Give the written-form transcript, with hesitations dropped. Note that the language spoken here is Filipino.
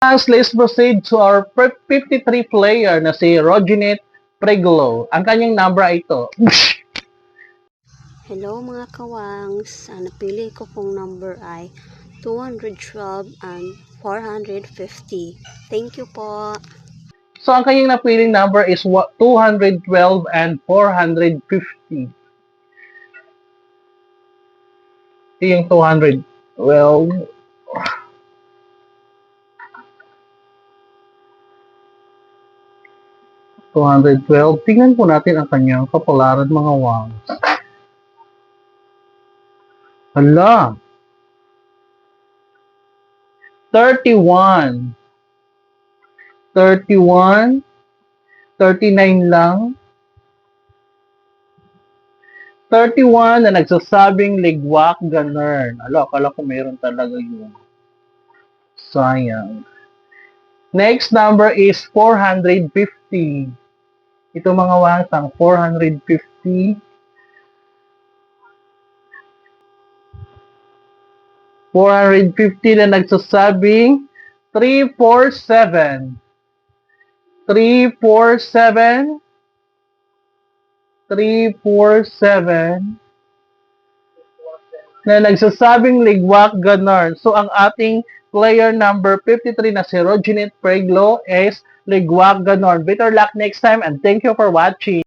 Let's proceed to our 53 player na si Roginet Preglo. Ang kanyang number ay ito. Hello mga kawangs, ang napili ko pong number ay 212 and 450. Thank you po. So ang kanyang napiling number is 212 and 450. Ito yung 212. 212. Tingnan po natin ang kanyang kapalaran mga wangs. Hala! 31. 39 lang. 31 na nagsasabing ligwak ganern. Akala ko meron talaga yun. Sayang. Next number is 450. Ito mga wangsang 450. 450 na nagsasabing 347. 347. 347 na nagsasabing ligwak ganern. So ang ating player number 53 na si Roginet Preglo is ligwak ganern. Better luck next time and thank you for watching.